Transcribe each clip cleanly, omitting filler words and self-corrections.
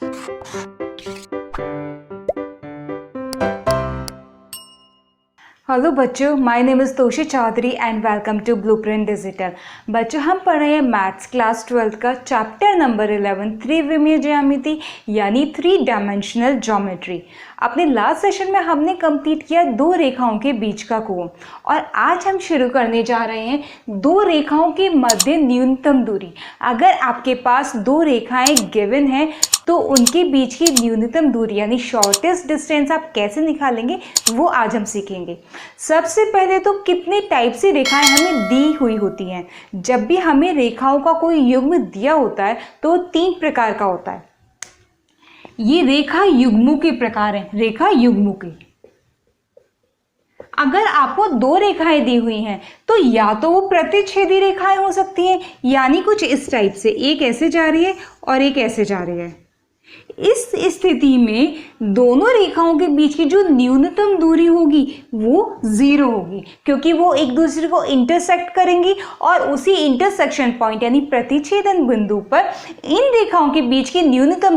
Hello बच्चों, my name is Toshi Chaudhary and welcome to Blueprint Digital. बच्चों, हम पढ़ रहे हैं मैथ्स क्लास 12 का चैप्टर नंबर 11 त्रिविमीय ज्यामिति यानी 3 डायमेंशनल ज्योमेट्री। अपने लास्ट सेशन में हमने कंप्लीट किया 2 रेखाओं के बीच का कोण और आज हम शुरू करने जा रहे हैं 2 रेखाओं के मध्य न्यूनतम दूरी। अगर आपके पास 2 रेखाएं गिवन हैं तो उनके बीच की न्यूनतम दूरी यानी शॉर्टेस्ट डिस्टेंस आप कैसे निकालेंगे वो आज हम सीखेंगे। सबसे पहले तो कितने टाइप से रेखाएं हमें दी हुई होती हैं। जब भी हमें रेखाओं का कोई युग्म दिया होता है तो 3 प्रकार का होता है। ये रेखा युग्मों के प्रकार हैं। रेखा युग्मों के, अगर आपको 2 रेखाएं दी हुई हैं तो या तो वो प्रतिच्छेदी रेखाएं हो सकती हैं यानी कुछ इस टाइप से, एक ऐसे जा रही है और एक ऐसे जा रही है। इस स्थिति में दोनों रेखाओं के बीच की जो न्यूनतम दूरी होगी वो 0 होगी, क्योंकि वो एक दूसरे को इंटरसेक्ट करेंगी और उसी इंटरसेक्शन पॉइंट यानी प्रतिच्छेदन बिंदु पर इन रेखाओं के बीच की न्यूनतम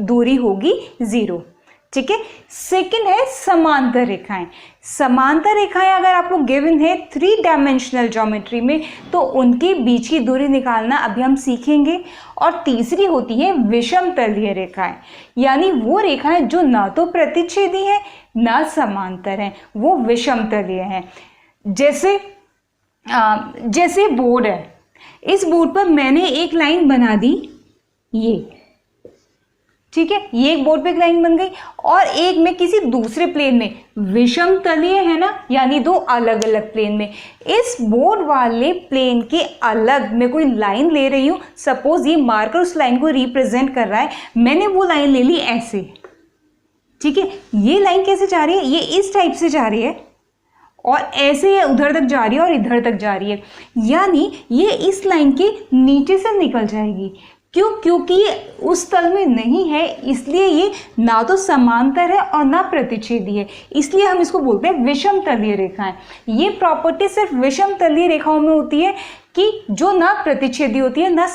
दूरी होगी 0। ठीक है। सेकंड है समांतर रेखाएं। समांतर रेखाएं अगर आपको गिवन है 3 डायमेंशनल ज्योमेट्री में तो उनके बीच की दूरी निकालना अभी हम सीखेंगे। और तीसरी होती है विषम तलीय रेखाएं, यानी वो रेखाएं जो ना तो प्रतिच्छेदी है ना समांतर हैं, वो विषम तलीय हैं। जैसे बोर्ड है, इस बोर्ड पर मैंने एक लाइन बना दी, ये ठीक है, ये एक बोर्ड पे एक लाइन बन गई और एक में किसी दूसरे प्लेन में, विषम तलीय है ना, यानी 2 अलग अलग प्लेन में। इस बोर्ड वाले प्लेन के अलग मैं कोई लाइन ले रही हूँ, सपोज ये मार्कर उस लाइन को रिप्रेजेंट कर रहा है, मैंने वो लाइन ले ली ऐसे। ठीक है, ये लाइन कैसे जा रही है, ये इस टाइप से जा रही है और ऐसे ये उधर तक जा रही है और इधर तक जा रही है, यानी ये इस लाइन के नीचे से निकल जाएगी। क्यों? क्योंकि ये उस तल में नहीं है, इसलिए ये ना तो समांतर है और ना प्रतिच्छेदी है, इसलिए हम इसको बोलते हैं विषम तलीय रेखाएं। ये प्रॉपर्टी सिर्फ विषम तलीय रेखाओं में होती है कि जो ना प्रतिच्छेदी होती है ना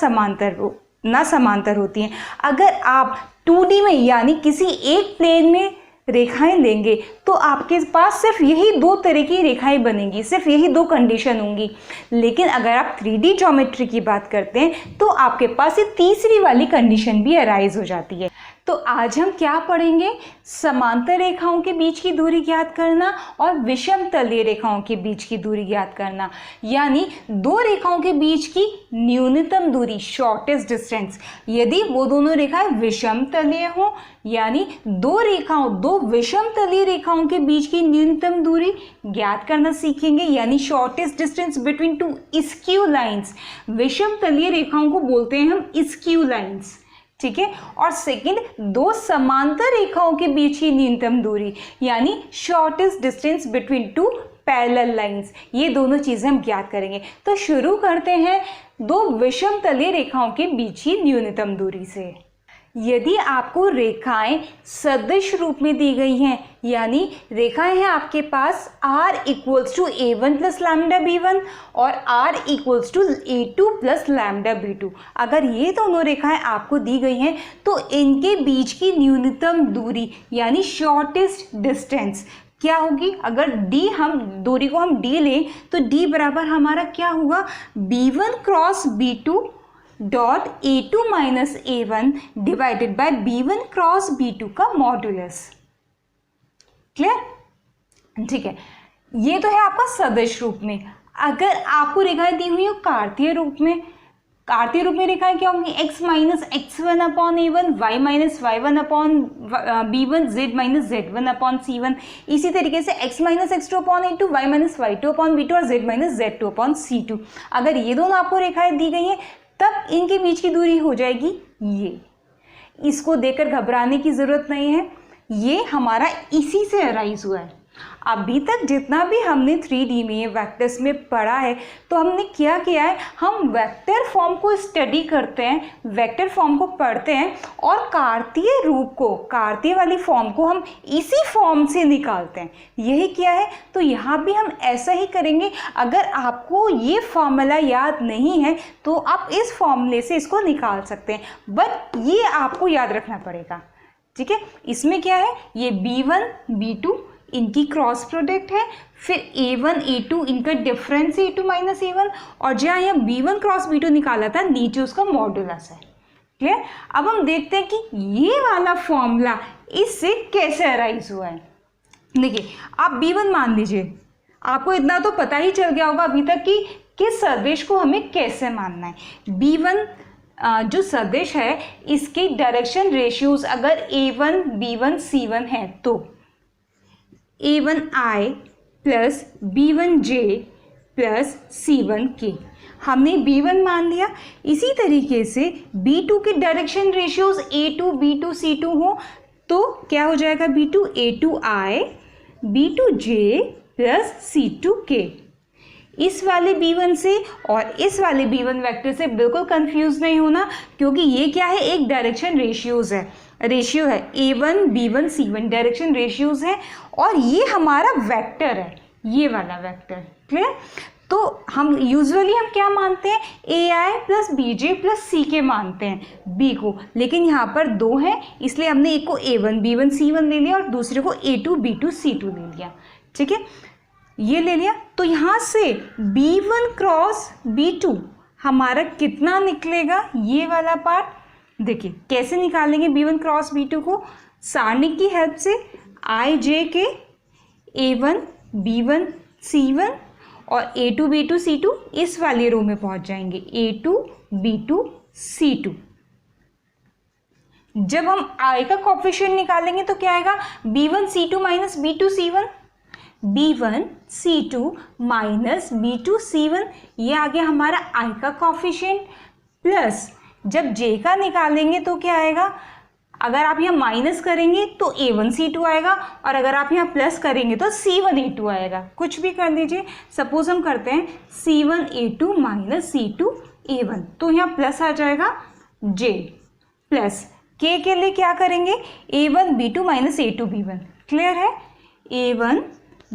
समांतर होती हैं। अगर आप 2D में यानी किसी एक प्लेन में रेखाएं लेंगे तो आपके पास सिर्फ यही 2 तरह की रेखाएं बनेंगी, सिर्फ यही 2 कंडीशन होंगी। लेकिन अगर आप 3D ज्योमेट्री की बात करते हैं तो आपके पास ये तीसरी वाली कंडीशन भी अराइज हो जाती है। तो आज हम क्या पढ़ेंगे? समांतर रेखाओं के बीच की दूरी ज्ञात करना और विषम तलीय रेखाओं के बीच की दूरी ज्ञात करना, यानी 2 रेखाओं के बीच की न्यूनतम दूरी, शॉर्टेस्ट डिस्टेंस। यदि वो दोनों रेखाएं विषम तलीय हो यानी 2 विषम तलीय रेखाओं के बीच की न्यूनतम दूरी ज्ञात करना सीखेंगे, यानी shortest distance between 2 skew lines. विषम तलीय रेखाओं को बोलते हैं हम स्क्यू लाइंस। ठीक है। और सेकंड, 2 समांतर रेखाओं के बीच की न्यूनतम दूरी यानी shortest distance between 2 parallel lines. ये दोनों चीजें हम ज्ञात करेंगे। तो शुरू करते हैं 2 विषम तलीय रेखाओं के बीच की न्यूनतम दूरी से। यदि आपको रेखाएं सदिश रूप में दी गई हैं, यानी रेखाएं हैं आपके पास r = a1 + λ_b1 और r = a2 + λ_b2, अगर ये दोनों रेखाएं आपको दी गई हैं तो इनके बीच की न्यूनतम दूरी यानी शॉर्टेस्ट डिस्टेंस क्या होगी? अगर दूरी को हम d लें तो d बराबर हमारा क्या होगा? b1 cross b2 dot a2 - a1 divided by b1 cross b2 का मॉड्यूलस। क्लियर? ठीक है, ये तो है आपका सदिश रूप में। अगर आपको रेखाएं दी हुई हो कार्तीय रूप में, कार्तीय रूप में रेखाएं क्या होंगी? x - x1/a1, y - y1/b1, z - z1/c1। इसी तरीके से x - x2/a2, y - y2/b2 और z - z2/c2। अगर ये दोनों आपको रेखाएं दी गई हैं तब इनके बीच की दूरी हो जाएगी ये। इसको देखकर घबराने की जरूरत नहीं है, ये हमारा इसी से अराइज हुआ है। अभी तक जितना भी हमने 3D में वेक्टर्स में पढ़ा है, तो हमने क्या किया है, हम वेक्टर फॉर्म को स्टडी करते हैं, वेक्टर फॉर्म को पढ़ते हैं और कार्तीय रूप को, कार्तीय वाली फॉर्म को हम इसी फॉर्म से निकालते हैं। यही किया है, तो यहाँ भी हम ऐसा ही करेंगे। अगर आपको ये फॉर्मूला याद नहीं है तो आप इस फॉर्मूले से इसको निकाल सकते हैं, बट ये आपको याद रखना पड़ेगा। ठीक है, इसमें क्या है, ये B1 B2 इनकी क्रॉस प्रोडक्ट है, फिर A1 A2 इनका डिफरेंस है A2 माइनस A1, और जहाँ यहाँ B1 क्रॉस B2 निकाला था, नीचे उसका मॉडुलस है। क्लियर। अब हम देखते हैं कि ये वाला फॉर्मूला इससे कैसे अराइज हुआ है। देखिए, आप B1 मान लीजिए, आपको इतना तो पता ही चल गया होगा अभी तक कि किस सदिश को हमें कैसे मानना है। B1 जो सदिश है, इसके डायरेक्शन रेशियोज अगर A1 B1 C1 है तो A1I plus B1J plus C1K, हमने B1 मान लिया। इसी तरीके से B2 के direction ratios A2 B2 C2 हो तो क्या हो जाएगा, B2 A2I B2J plus C2K। इस वाले B1 से और इस वाले B1 वेक्टर से बिल्कुल कंफ्यूज नहीं होना, क्योंकि ये क्या है, एक डायरेक्शन रेशियोज है, रेशियो है A1 B1 C1 direction ratios है, और ये हमारा वेक्टर है, ये वाला वेक्टर। क्लियर। तो हम यूजुअली हम क्या मानते हैं, AI plus BJ plus CK मानते हैं B को, लेकिन यहाँ पर दो हैं इसलिए हमने एक को A1 B1 C1 ले लिया और दूसरे को A2 B2 C2 ले लिया। ठीक है, ये ले लिया। तो यहाँ से B1 क्रॉस B2 हमारा कितना निकलेगा, ये वाला पार्ट। देखिए कैसे निकालेंगे B1 क्रॉस B2 को, सारणी की हेल्प से IJ के A1 B1 C1 और A2 B2 C2 इस वाली रो में पहुंच जाएंगे, A2 B2 C2। जब हम I का कोफिशिएंट निकालेंगे तो क्या आएगा, B1 C2 minus B2 C1, B1 C2 minus B2 C1, ये आ गया हमारा I का कोफिशिएंट, प्लस जब J का निकालेंगे तो क्या आएगा, अगर आप यहाँ माइनस करेंगे तो A1 C2 आएगा, और अगर आप यहाँ प्लस करेंगे तो C1 A2 आएगा। कुछ भी कर दीजिए, सपोज हम करते हैं C1 A2 minus C2 A1, तो यहाँ प्लस आ जाएगा J, प्लस K के लिए क्या करेंगे, A1 B2 minus A2 B1। Clear है, A1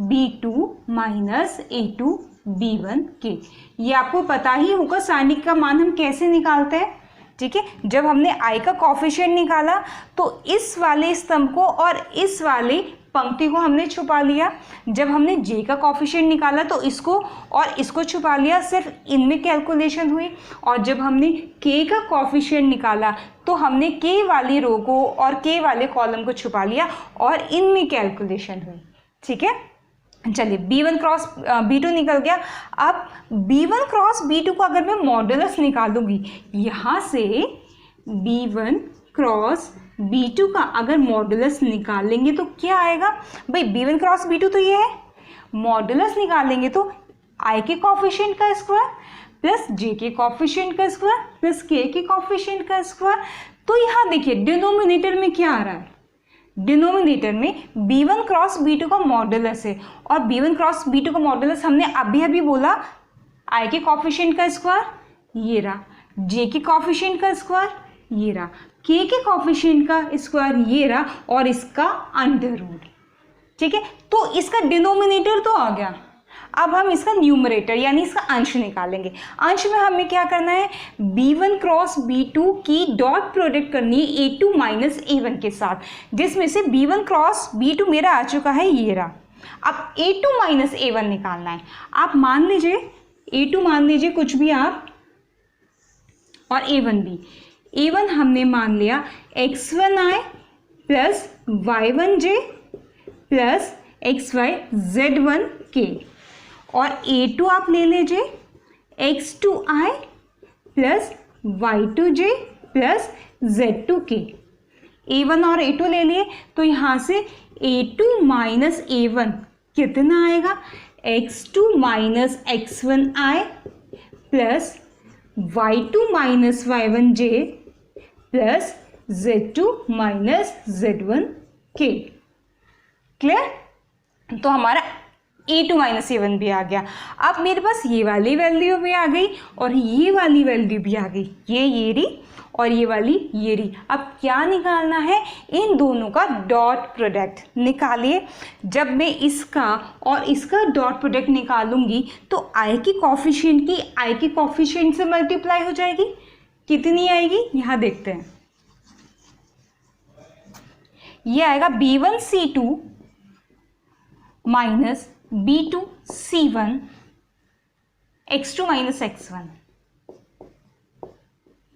B2 minus A2 B1 K। ये आपको पता ही होगा सारणी का मान हम कैसे निकालते हैं। ठीक है, जब हमने I का कोफिशिएंट निकाला तो इस वाले स्तंभ को और इस वाले पंक्ति को हमने छुपा लिया। जब हमने J का कोफिशिएंट निकाला तो इसको और इसको छुपा लिया, सिर्फ इनमें कैलकुलेशन हुई। और जब हमने K का कोफिशिएंट निकाला तो हमने K वाली रो को और K वाले कॉलम को छुपा लिया और इनमें कैलकुलेशन हुई। ठीक है, चलिए B1 क्रॉस B2 निकल गया। अब B1 क्रॉस B2 को अगर मैं मॉडुलस निकालूंगी, यहाँ से B1 क्रॉस B2 का अगर मॉडुलस निकालेंगे तो क्या आएगा, भाई B1 क्रॉस B2 तो ये है, मॉडुलस निकालेंगे तो I के कोफिशिएंट का स्क्वायर प्लस J के कोफिशिएंट का स्क्वायर प्लस K के कोफिशिएंट का स्क्वायर। तो यहाँ देखिए डिनोमिनेटर में क्या आ रहा है, डिनोमिनेटर में B1 क्रॉस B2 का मॉडुलस है, और B1 क्रॉस B2 का मॉडुलस हमने अभी अभी बोला I के कोफिशिएंट का स्क्वायर ये रहा, J के कोफिशिएंट का स्क्वायर ये रहा, K के कोफिशिएंट का स्क्वायर ये रहा, और इसका अंडर रूट। ठीक है, तो इसका डिनोमिनेटर तो आ गया। अब हम इसका न्यूमरेटर यानी इसका अंश निकालेंगे। अंश में हमें क्या करना है, B1 क्रॉस B2 की डॉट प्रोडक्ट करनी है A2 माइनस A1 के साथ, जिसमें से B1 क्रॉस B2 मेरा आ चुका है ये रहा। अब A2 माइनस A1 निकालना है। आप मान लीजिए A2 मान लीजिए कुछ भी आप, और A1 भी। A1 हमने मान लिया X1I plus Y1J plus XY Z1K, और A2 आप ले लीजिए X2I plus Y2J plus Z2K। A1 और A2 ले लिए तो यहाँ से A2 माइनस A1 कितना आएगा, X2 minus X1I plus Y2 minus Y1J plus Z2 minus Z1K। Clear. तो हमारा A2 माइनस A1 भी आ गया। अब मेरे पास ये वाली वैल्यू भी आ गई और ये वाली वैल्यू भी आ गई, ये रही और ये वाली ये रही। अब क्या निकालना है, इन दोनों का डॉट प्रोडक्ट निकालिए। जब मैं इसका और इसका डॉट प्रोडक्ट निकालूंगी तो i की कॉफिशिएंट से मल्टीप्लाई हो जाएगी। कितनी आएगी यहाँ देखते हैं, ये आएगा B1C2 minus B2C1 x2 minus x1।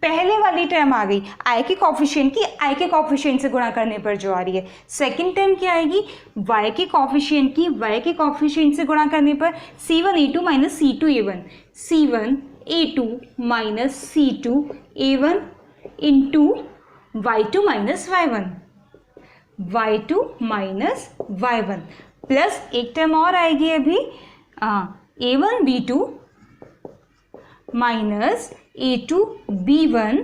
पहले वाली टर्म आ गई i के कॉफिशिएंट से गुणा करने पर जो आ रही है। सेकंड टर्म क्या आएगी, y के कॉफिशिएंट से गुणा करने पर C1A2 minus C2A1, C1A2 minus C2A1 into Y2 minus Y1, Y2 minus Y1 plus एक टर्म और आएगी अभी A1B2 minus A2B1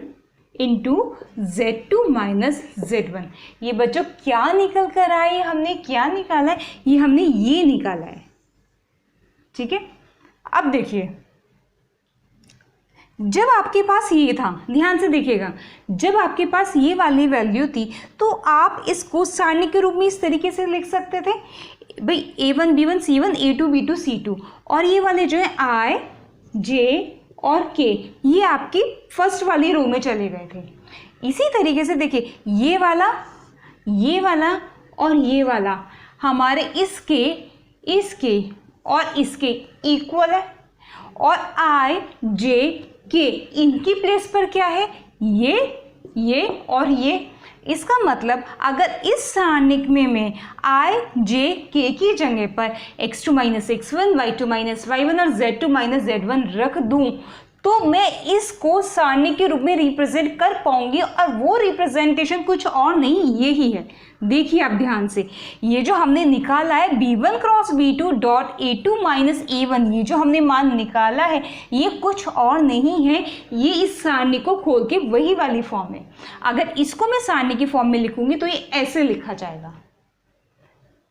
into Z2 minus Z1। ये बच्चों क्या निकल कर आए, हमने क्या निकाला है, ये हमने ये निकाला है। ठीक है, अब देखिए जब आपके पास ये था, ध्यान से देखिएगा, जब आपके पास ये वाली वैल्यू थी तो आप इसको सारणी के रूप में इस तरीके से लिख सकते थे भाई A1 B1 C1 A2 B2 C2, और ये वाले जो है I J और K ये आपकी फर्स्ट वाली रो में चले गए थे। इसी तरीके से देखिए ये वाला और ये वाला हमारे इसके और इसके इक्वल है, और I J K इनकी प्लेस पर क्या है, ये और ये। इसका मतलब अगर इस सारणिक में मैं I J K की जगह पर x2 minus x1 y2 minus y1 और z2 माइनस z1 रख दूं तो मैं इसको सारणी के रूप में रिप्रेजेंट कर पाऊंगी, और वो रिप्रेजेंटेशन कुछ और नहीं ये ही है। देखिए आप ध्यान से, ये जो हमने निकाला है B1 cross B2 dot A2 minus A1, ये जो हमने मान निकाला है ये कुछ और नहीं है, ये इस सारणी को खोल के वही वाली फॉर्म है। अगर इसको मैं सारणी की फॉर्म में लिखूंगी तो ये ऐसे लिखा जाएगा।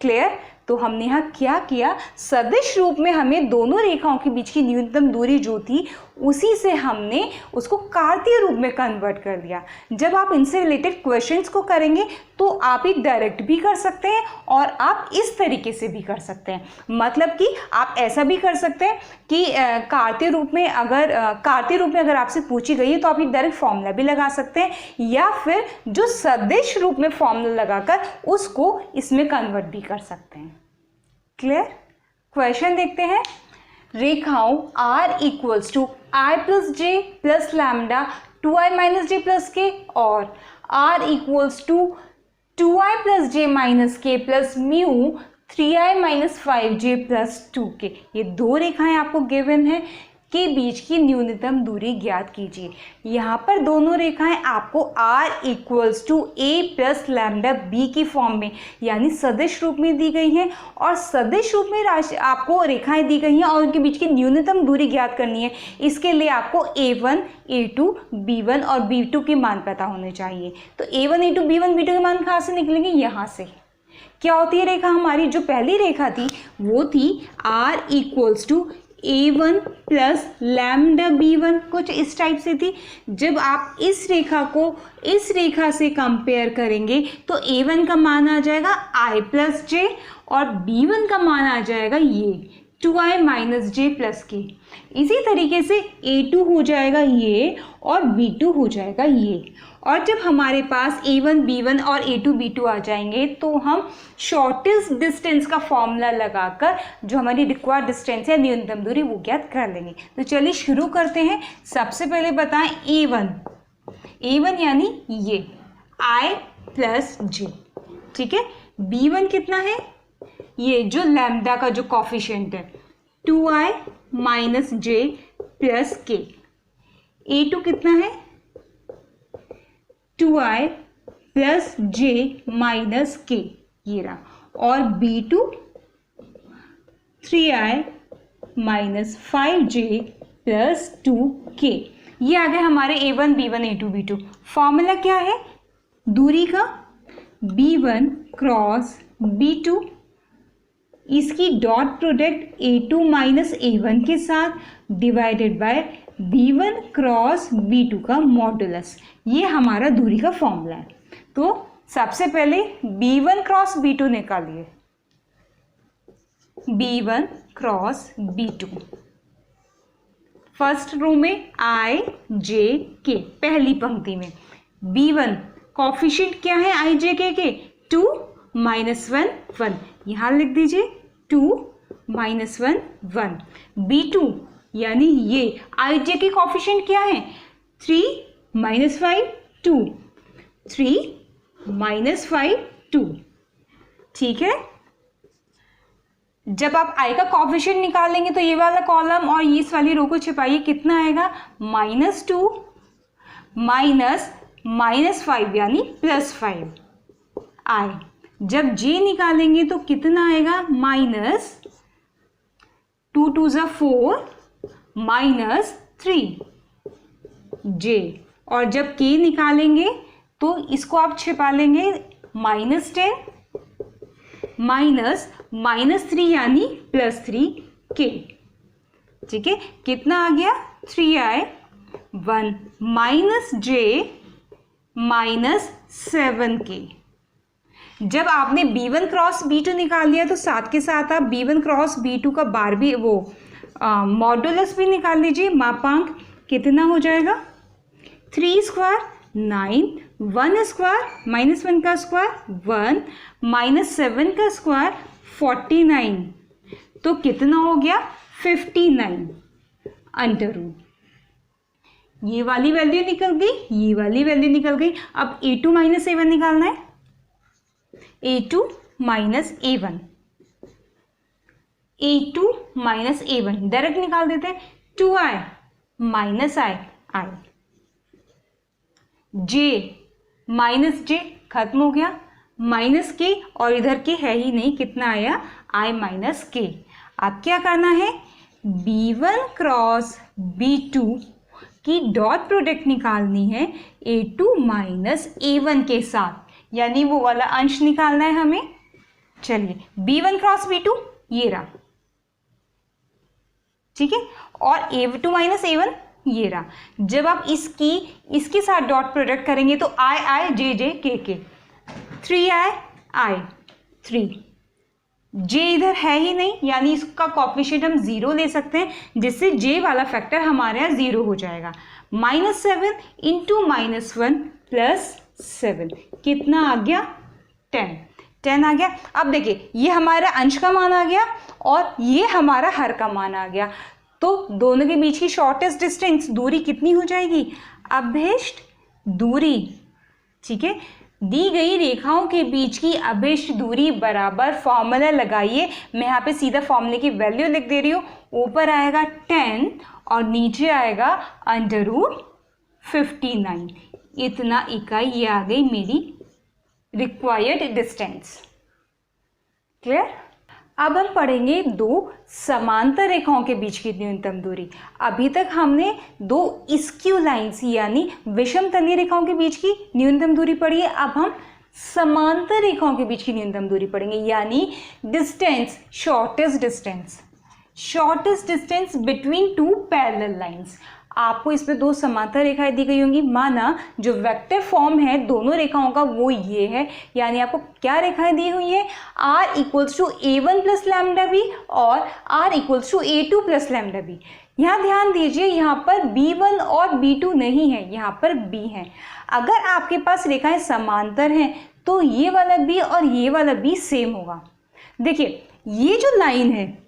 क्लियर? तो हमने यहाँ क्या किया, सदिश रूप में हमें दोनों रेखाओं के बीच की न्यूनतम दूरी जो थी उसी से हमने उसको कार्तीय रूप में कन्वर्ट कर दिया। जब आप इनसे रिलेटेड क्वेश्चंस को करेंगे तो आप एक डायरेक्ट भी कर सकते हैं और आप इस तरीके से भी कर सकते हैं। मतलब कि आप ऐसा भी कर सकते हैं कि कार्तीय रूप में अगर आपसे पूछी गई है तो आप एक डायरेक्ट फॉर्मूला भी लगा सकते हैं, या फिर जो सदिश रूप में फॉर्मूला लगाकर उसको इसमें कन्वर्ट भी कर सकते हैं। क्लियर? क्वेश्चन देखते हैं। रेखाओं R equals to I plus J plus lambda 2i minus J plus K और R equals to 2i plus J minus K plus mu 3i minus 5j plus 2k, ये दो रेखाएं आपको गिवन है के बीच की न्यूनतम दूरी ज्ञात कीजिए। यहाँ पर दोनों रेखाएं आपको R equals to a plus lambda b की फॉर्म में यानी सदिश रूप में दी गई हैं, और सदिश रूप में आपको रेखाएं दी गई हैं और उनके बीच की न्यूनतम दूरी ज्ञात करनी है। इसके लिए आपको a1, a2, b1 और b2 के मान पता होने चाहिए। तो a1, a2, b1, b2 के मान कहाँ से निकलेंगे? यहाँ से। क्या होती है रेखा हमारी? जो पहली रेखा थी वो थी R equals to a1 plus lambda b1, कुछ इस टाइप से थी। जब आप इस रेखा को इस रेखा से कंपेयर करेंगे तो a1 का मान आ जाएगा i प्लस जे और b1 का मान आ जाएगा ये 2i माइनस जे प्लस के। इसी तरीके से a2 हो जाएगा ये और b2 हो जाएगा ये। और जब हमारे पास a1 b1 और a2 b2 आ जाएंगे तो हम शॉर्टेस्ट डिस्टेंस का फॉर्मूला लगाकर जो हमारी रिक्वायर्ड डिस्टेंस है न्यूनतम दूरी वो ज्ञात कर लेंगे। तो चलिए शुरू करते हैं। सबसे पहले बताएं a1 यानी ये i प्लस जे, ठीक है। b1 कितना है? ये जो लैम्डा का जो कॉफिशिएंट है 2i माइनस जे प्लस के। a2 कितना है? 2i प्लस जे माइनस के, ये रहा। और b2 3i minus 5j plus 2k। ये आ गए हमारे a1 b1 a2 b2। Formula क्या है दूरी का? b1 क्रॉस b2 इसकी dot product A2 minus A1 के साथ divided by B1 cross B2 का मॉडुलस, ये हमारा दूरी का फॉर्मूला है। तो सबसे पहले B1 क्रॉस B2 निकालिए, B1 cross B2, first row में I J K, पहली पंक्ति में B1 कॉफिशिएंट क्या है I J K के 2 माइनस 1 1, यहाँ लिख दीजिए 2 माइनस 1 1। B2 यानी ये I J के कॉफिशिएंट क्या है 3 माइनस 5 2, 3 माइनस 5 2, ठीक है। जब आप I का कॉफिशिएंट निकालेंगे तो ये वाला कॉलम और ये इस वाली रो को छिपाइए, कितना आएगा -2 माइनस -5 यानी +5 I। जब J निकालेंगे तो कितना आएगा -2 2 ज़ा 4 -3 J। और जब K निकालेंगे तो इसको आप छिपा लेंगे -10 माइनस -3 यानी +3 K, ठीक है। कितना आ गया 3I 1 minus J minus 7K। जब आपने B1 क्रॉस B2 निकाल लिया तो साथ के साथ आप B1 क्रॉस B2 का बार भी वो मॉडुलस भी निकाल लीजिए। मापांक कितना हो जाएगा 3 स्क्वायर 9, 1 स्क्वायर -1 का स्क्वायर 1 -7 का स्क्वायर 49, तो कितना हो गया 59 अंडर रूट। ये वाली वैल्यू निकल गई, ये वाली वैल्यू निकल गई। अब A2 माइनस A1 निकालना है, A2 minus A1, A2 minus A1 direct निकाल देते हैं। 2I minus I J minus J खत्म हो गया, माइनस K और इधर के है ही नहीं, कितना आया I माइनस K। अब क्या करना है B1 क्रॉस B2 की डॉट प्रोडक्ट निकालनी है A2 माइनस A1 के साथ, यानी वो वाला अंश निकालना है हमें। चलिए B1 क्रॉस B2 ये रहा, ठीक है, और A2 माइनस A1 ये रहा। जब आप इसके साथ डॉट प्रोडक्ट करेंगे तो I J J K K 3I 3 J इधर है ही नहीं, यानी इसका कॉफिशिएंट हम 0 ले सकते हैं, जिससे J वाला फैक्टर हमारे यहाँ 0 हो जाएगा। -7 इंटू -1 प्लस 7 कितना आ गया 10 आ गया। अब देखिए ये हमारा अंश का मान आ गया और ये हमारा हर का मान आ गया, तो दोनों के बीच की शॉर्टेस्ट डिस्टेंस दूरी कितनी हो जाएगी अभीष्ट दूरी, ठीक है। दी गई रेखाओं के बीच की अभीष्ट दूरी बराबर फॉर्मूला लगाइए। मैं यहाँ पे सीधा फॉर्मूले की वैल्यू लिख दे रही हूँ। ऊपर आएगा 10 और नीचे आएगा √59। इतना इकाई ये आ गई मेरी रिक्वायर्ड डिस्टेंस। क्लियर। अब हम पढ़ेंगे दो समांतर रेखाओं के बीच की न्यूनतम दूरी। अभी तक हमने दो स्क्यू लाइंस यानी विषम तलीय रेखाओं के बीच की न्यूनतम दूरी पढ़ी है। अब हम समांतर रेखाओं के बीच की न्यूनतम दूरी पढ़ेंगे, यानी distance, shortest distance between two parallel lines. आपको इसमें दो समांतर रेखाएं दी गई होंगी। माना जो वेक्टर फॉर्म है दोनों रेखाओं का वो ये है, यानी आपको क्या रेखाएं दी हुई है, r equals to a1 plus lambda B और r equals to a2 plus lambda B. यहाँ ध्यान दीजिए, यहाँ पर b1 और b2 नहीं है, यहाँ पर b है। अगर आपके पास रेखाएं समांतर हैं तो ये वाला b और ये वाला b सेम होगा। देखिए ये जो लाइन है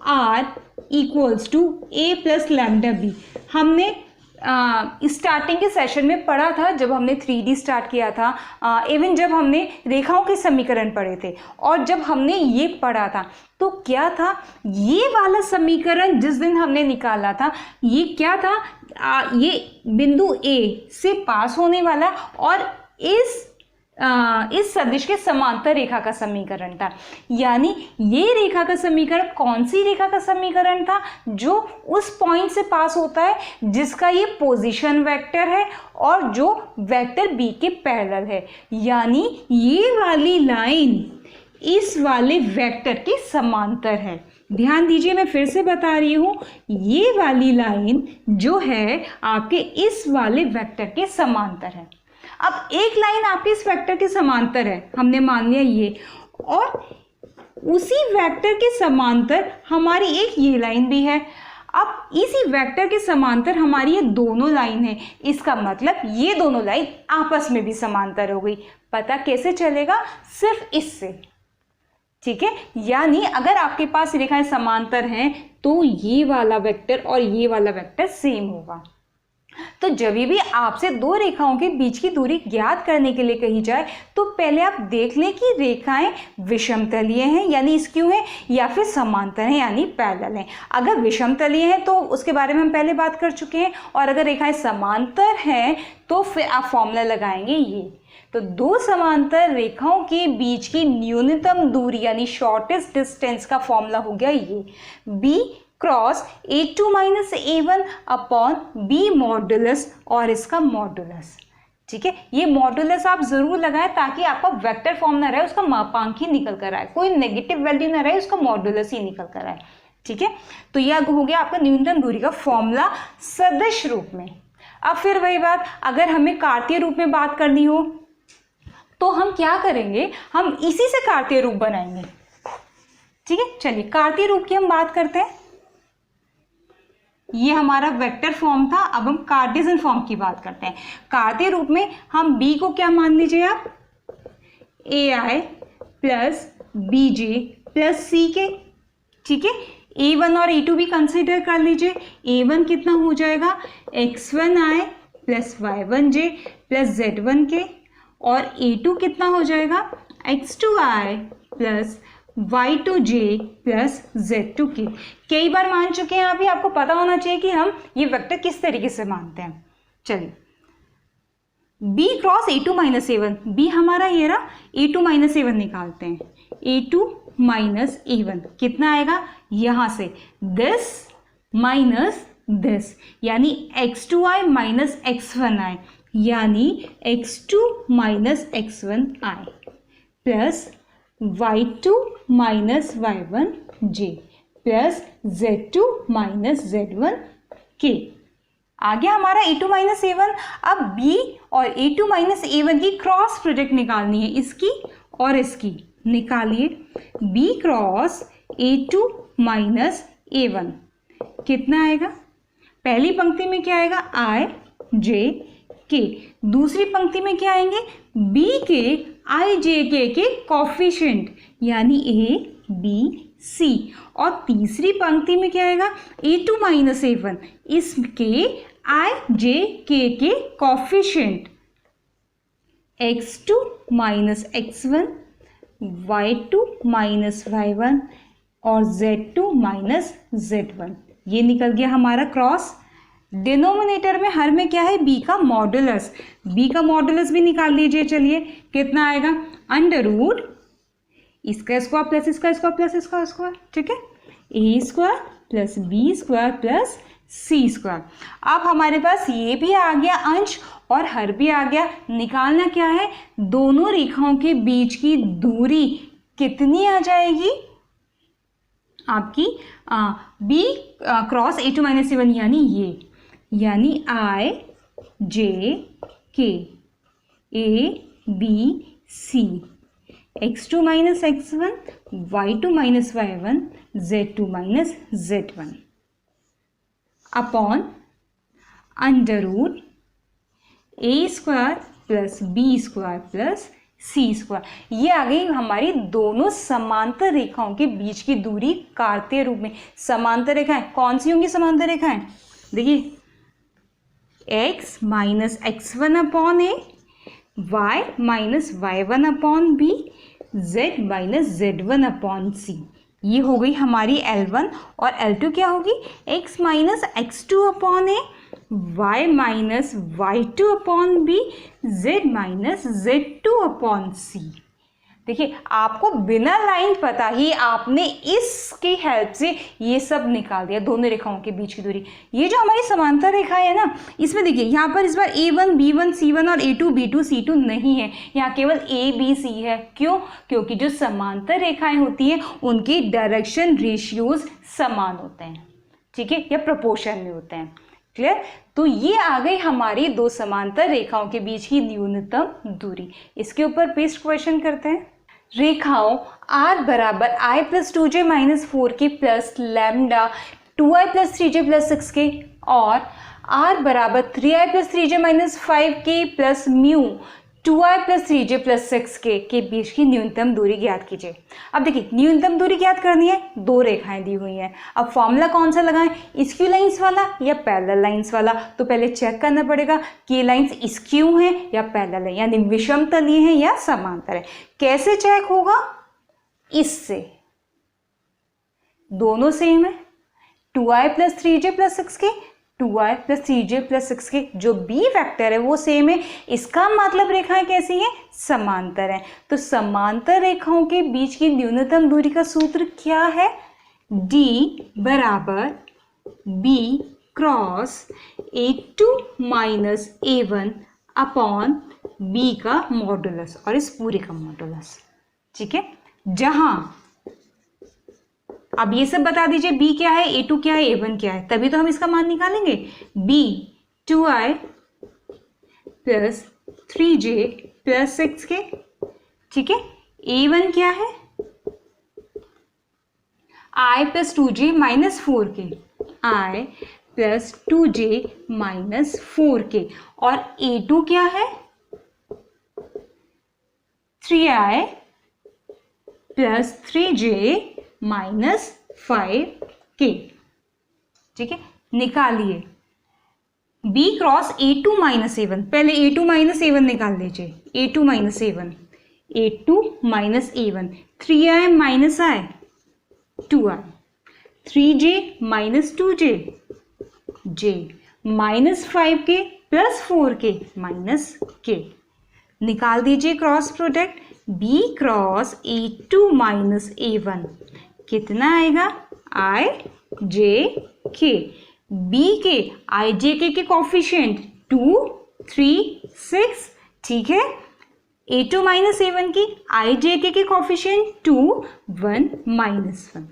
r equals to a plus lambda B, हमने स्टार्टिंग के सेशन में पढ़ा था जब हमने 3D स्टार्ट किया था, इवन जब हमने रेखाओं के समीकरण पढ़े थे और जब हमने ये पढ़ा था तो क्या था, ये वाला समीकरण जिस दिन हमने निकाला था ये क्या था, ये बिंदु A से पास होने वाला और इस सदिश के समांतर रेखा का समीकरण था। यानी ये रेखा का समीकरण कौन सी रेखा का समीकरण था, जो उस पॉइंट से पास होता है जिसका ये पोजीशन वेक्टर है और जो वेक्टर b के पैरेलल है। यानी ये वाली लाइन इस वाले वेक्टर के समांतर है। ध्यान दीजिए, मैं फिर से बता रही हूँ, ये वाली लाइन जो है आपके इस वाले वेक्टर के समांतर है। अब एक लाइन आपके इस वेक्टर के समांतर है, हमने मान लिया ये, और उसी वेक्टर के समांतर हमारी एक ये लाइन भी है। अब इसी वेक्टर के समांतर हमारी ये दोनों लाइन है, इसका मतलब ये दोनों लाइन आपस में भी समांतर हो गई। पता कैसे चलेगा? सिर्फ इससे, ठीक है। यानी अगर आपके पास रेखाएं समांतर हैं तो ये वाला वेक्टर और ये वाला वेक्टर सेम होगा। तो जब भी आपसे दो रेखाओं के बीच की दूरी ज्ञात करने के लिए कही जाए तो पहले आप देख लें कि रेखाएं विषमतलीय हैं यानी स्क्यू हैं, या फिर समांतर हैं यानी पैरेलल हैं। अगर विषमतलीय हैं तो उसके बारे में हम पहले बात कर चुके हैं, और अगर रेखाएं समांतर हैं तो फिर आप फॉर्मूला लगाएंगे ये। तो दो समांतर रेखाओं के बीच की न्यूनतम दूरी यानी शॉर्टेस्ट डिस्टेंस का फॉर्मूला हो गया ये, B cross a2 minus a1 upon B modulus और इसका मॉडुलस। ठीक है, ये मॉडुलस आप जरूर लगाएं ताकि आपका वेक्टर फॉर्म ना रहे, उसका मापांक ही निकल कर आए, कोई नेगेटिव वैल्यू ना रहे, उसका मॉडुलस ही निकल कर आए। ठीक है, तो यह हो गया आपका न्यूनतम दूरी का फॉर्मूला सदिश रूप में। अब फिर वही बात, अगर हमें कार्तीय रूप में बात करनी हो तो हम क्या करेंगे, हम इसी से कार्तीय रूप बनाएंगे। ठीक है, चलिए कार्तीय रूप की हम बात करते हैं। ये हमारा वेक्टर फॉर्म था, अब हम कार्टेशियन फॉर्म की बात करते हैं। कार्तीय रूप में हम b को क्या मान लीजिए आप, ai plus bj plus ck। ठीक है, a1 और a2 भी कंसीडर कर लीजिए। a1 कितना हो जाएगा, x1i plus y1j plus z1k, और a2 कितना हो जाएगा, x2i plus y2j plus z2k। कई बार मान चुके हैं अभी, आपको पता होना चाहिए कि हम ये वेक्टर किस तरीके से मानते हैं। चलिए, b cross a2 minus a1, b हमारा ये रहा, a2 माइनस a1 निकालते हैं। a2 माइनस a1 कितना आएगा, यहाँ से दिस माइनस दिस यानी x2i माइनस x1i यानी x2 minus x1i plus y2 minus y1j plus z2 minus z1k। आ गया हमारा a2 माइनस a1। अब b और a2 माइनस a1 की क्रॉस प्रोडक्ट निकालनी है, इसकी और इसकी। निकालिए, b cross a2 minus a1 कितना आएगा, पहली पंक्ति में क्या आएगा, i j k, दूसरी पंक्ति में क्या आएंगे, b के i j k के कोफिशिएंट यानी a b c, और तीसरी पंक्ति में क्या आएगा, a2 माइनस a1, इसके i j k के coefficient x2 minus x1, y2 minus y1 और z2 माइनस z1। ये निकल गया हमारा क्रॉस। डिनोमिनेटर में हर में क्या है, b का मॉडुलस, b का मॉडुलस भी निकाल लीजिए। चलिए, कितना आएगा, अंडर रूट इसका स्क्वायर प्लस इसका स्क्वायर प्लस इसका स्क्वायर। ठीक है, a square plus b square plus c square. अब हमारे पास ये भी आ गया अंश और हर भी आ गया। निकालना क्या है, दोनों रेखाओं के बीच की दूरी कितनी आ जाएगी आपकी, b cross a2 minus a1 यानी ये, यानी i j k a b c x2 minus x1, y2 minus y1, z2 minus z1 upon under root a square plus b square plus c square. ये आ गई हमारी दोनों समांतर रेखाओं के बीच की दूरी कार्तीय रूप में। समांतर रेखाएं कौन सी होंगी, समांतर रेखाएं देखिए, x minus x1 upon a, y minus y1 upon b, z minus z1 upon c। ये हो गई हमारी L1, और L2 क्या होगी, x minus x2 upon a, y minus y2 upon b, z minus z2 upon c। देखिए आपको बिना लाइन पता ही आपने इसकी हेल्प से ये सब निकाल दिया, दोनों रेखाओं के बीच की दूरी। ये जो हमारी समांतर रेखा है ना, इसमें देखिए यहाँ पर इस बार A1 B1 C1 और A2 B2 C2 नहीं है, यहाँ केवल A B C है। क्यों? क्योंकि जो समांतर रेखाएं होती हैं उनकी डायरेक्शन रेशियोज समान होते हैं, ठीक है, या प्रोपोर्शन में होते हैं। क्लियर? तो ये आ गई हमारी दो समांतर रेखाओं के बीच की न्यूनतम दूरी। इसके ऊपर पेस्ट क्वेश्चन करते हैं। रेखाओं r बराबर i plus 2j minus 4k plus lambda 2i plus 3j plus 6k और r बराबर 3i plus 3j minus 5k plus mu 2i plus 3j plus 6k के बीच की न्यूनतम दूरी ज्ञात कीजिए। अब देखिए न्यूनतम दूरी ज्ञात करनी है, दो रेखाएं दी हुई हैं। अब फॉर्मूला कौन सा लगाएं, स्क्यू लाइंस वाला या पैरेलल लाइंस वाला? तो पहले चेक करना पड़ेगा कि ये लाइंस स्क्यू हैं या पैरेलल है, यानी विषम तलीय हैं या समांतर है। कैसे चेक होगा? इससे दोनों सेम है, 2i plus 3j plus 6k 2i plus 3j plus 6k, जो b वेक्टर है वो सेम है। इसका मतलब रेखाएं कैसी हैं? समांतर हैं। तो समांतर रेखाओं के बीच की न्यूनतम दूरी का सूत्र क्या है? d बराबर b cross a2 minus a1 upon b का मॉडुलस और इस पूरे का मॉडुलस, ठीक है। जहां अब ये सब बता दीजिए b क्या है, a2 क्या है, a1 क्या है, तभी तो हम इसका मान निकालेंगे। b 2i plus 3j plus 6k, ठीक है। a1 क्या है? i plus 2j minus 4k, i plus 2j minus 4k और a2 क्या है? 3i plus 3j minus 5k, ठीक है। निकालिए b cross a2 minus a1, पहले a2 माइनस a1 निकाल लीजिए। a2 minus a1, a2 minus a1, 3i minus i 2i, 3j minus 2j j minus 5k plus 4k minus k। निकाल दीजिए cross product, b cross a2 minus a1 कितना आएगा? i j k। b के i j k के coefficient 2 3 6, ठीक है। a2 minus a1 की i j k के कॉफिशिएंट 2 1 माइनस 1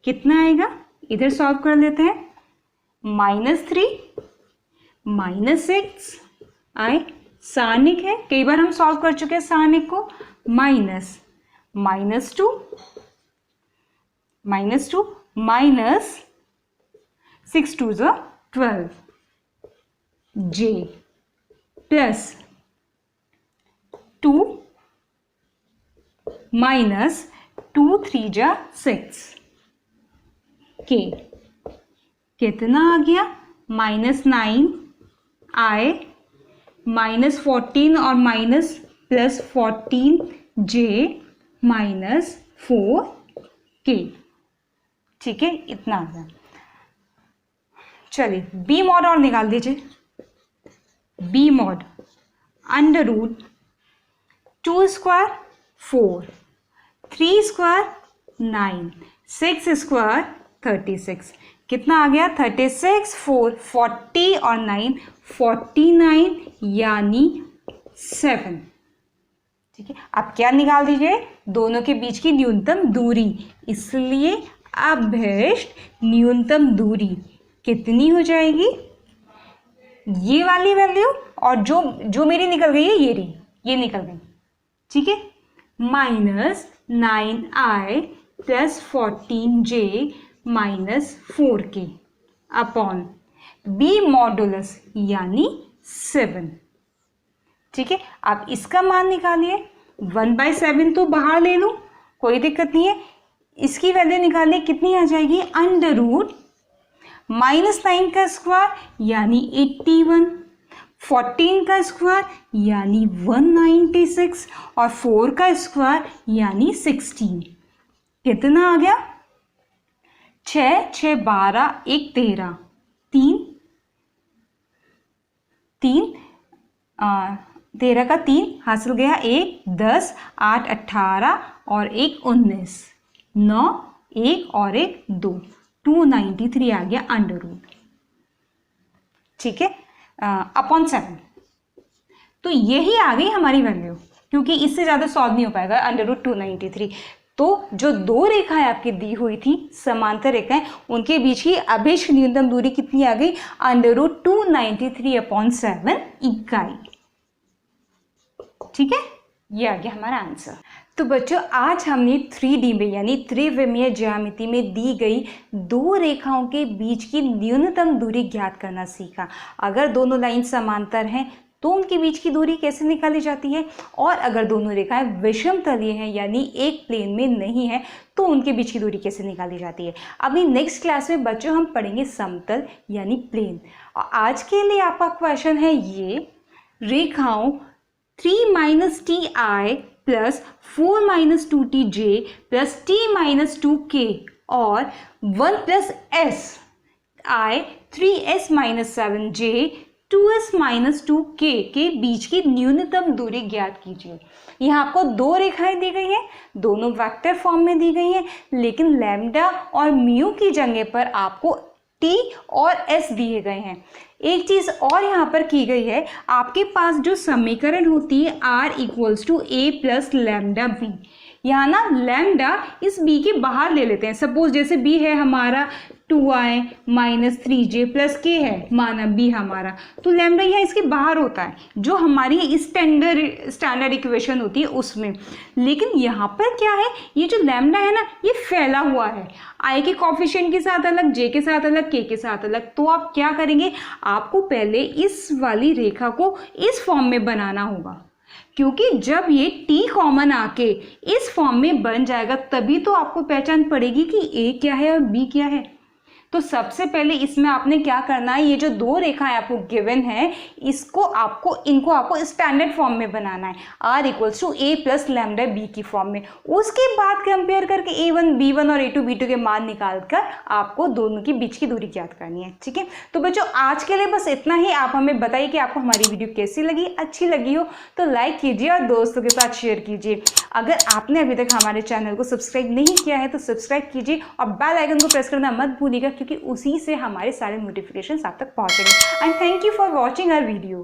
कितना आएगा? इधर सॉल्व कर लेते हैं। -3 -6 i सारणिक है, कई बार हम सॉल्व कर चुके हैं सारणिक को। Minus -2 minus 6 2 12 j plus 2 minus 2 3 6 k कितना आ गया? -9 i माइनस 14 और minus plus 14 j minus 4k, ठीक है। इतना आ गया। चलिए b मॉड और निकाल दीजिए। b mod under root 2 square 4, 3 square 9, 6 square 36 कितना आ गया? 36 4 40 और 9 49 यानी 7, ठीक है। अब क्या निकाल दीजिए? दोनों के बीच की न्यूनतम दूरी। इसलिए अभीष्ट न्यूनतम दूरी कितनी हो जाएगी? ये वाली वैल्यू और जो मेरी निकल गई है ये निकल गई, ठीक है। -9i plus 14j minus 4k upon b modulus यानी 7, ठीक है। अब इसका मान निकालिए। 1/7 तो बाहर ले लूँ, कोई दिक्कत नहीं है। इसकी वैल्यू निकालिए, कितनी आ जाएगी? अंडर रूट -9 का स्क्वायर यानी 81, 14 का स्क्वायर यानी 196 और 4 का स्क्वायर यानी 16 कितना आ गया? 6 6 12 1 13 3 13 का 3 हासिल गया 1, 10, 8 18 और 1 19, 9, 1 और 1 2, 293 आ गया अंडर रूट, ठीक है, अपॉन 7। तो यही आ गई हमारी वैल्यू, क्योंकि इससे ज़्यादा सॉल्व नहीं हो पाएगा अंडर रूट 293। तो जो दो रेखाएं आपकी दी हुई थी समांतर रेखाएं, उनके बीच की अभिष्ट न्यूनतम दूरी कितनी आ गई? अंडर रूट 293/7 इकाई, ठीक है, ये आ गया हमारा आंसर। तो बच्चों आज हमने 3D में यानी त्रिविमीय ज्यामिति में दी गई दो रेखाओं के बीच की न्यूनतम दूरी ज्ञात करना सीखा। अगर दोनों लाइन समांतर हैं तो उनके बीच की दूरी कैसे निकाली जाती है, और अगर दोनों रेखाएं विषम तलीय हैं यानी एक प्लेन में नहीं है तो उनके बीच की दूरी कैसे निकाली जाती है। अभी नेक्स्ट क्लास में बच्चों हम पढ़ेंगे समतल यानी प्लेन। और आज के लिए आपका क्वेश्चन है ये, रेखाओं 3 - ti plus 4 - 2tj plus t - 2k और 1 + s i 3s - 7j 2s - 2k के बीच की न्यूनतम दूरी ज्ञात कीजिए। यहाँ आपको दो रेखाएं दी गई हैं, दोनों वेक्टर फॉर्म में दी गई हैं, लेकिन लैम्डा और म्यू की जगह पर आपको t और s दिए गए हैं। एक चीज और यहाँ पर की गई है, आपके पास जो समीकरण होती है r = a + λb, यहाँ ना लैम्डा इस b के बाहर ले लेते हैं। सपोज जैसे b है हमारा 2i - 3j + k है, माना b हमारा, तो लैम्डा यहाँ इसके बाहर होता है, जो हमारी स्टैंडर्ड इक्वेशन होती है उसमें। लेकिन यहाँ पर क्या है, ये जो लैम्डा है ना ये फैला हुआ है, i के कॉफिशिएंट के साथ अलग, j के साथ अलग, k के साथ अलग। तो आप क्या करेंगे, आपको पहले इस वाली रेखा को इस फॉर्म में बनाना होगा, क्योंकि जब ये t कॉमन आके इस फॉर्म में बन जाएगा तभी तो आपको पहचान पड़ेगी कि a क्या है और b क्या है। तो सबसे पहले इसमें आपने क्या करना है, ये जो दो रेखाएं आपको गिवन है इनको आपको स्टैंडर्ड फॉर्म में बनाना है, r = a + λb की फॉर्म में। उसके बाद कंपेयर करके a1 b1 और a2 b2 के मान निकालकर आपको दोनों के बीच की दूरी ज्ञात करनी है, ठीक है। तो बच्चों आज के लिए बस इतना ही। आप हमें बताइए कि आपको हमारी वीडियो कैसी लगी, अच्छी लगी हो तो लाइक कीजिए और दोस्तों के साथ शेयर कीजिए। अगर आपने अभी तक हमारे चैनल को सब्सक्राइब नहीं किया है तो सब्सक्राइब कीजिए और बेल आइकन को प्रेस करना मत भूलिएगा, क्योंकि उसी से हमारे सारे नोटिफिकेशंस आप तक पहुंचेंगे। And thank you for watching our video.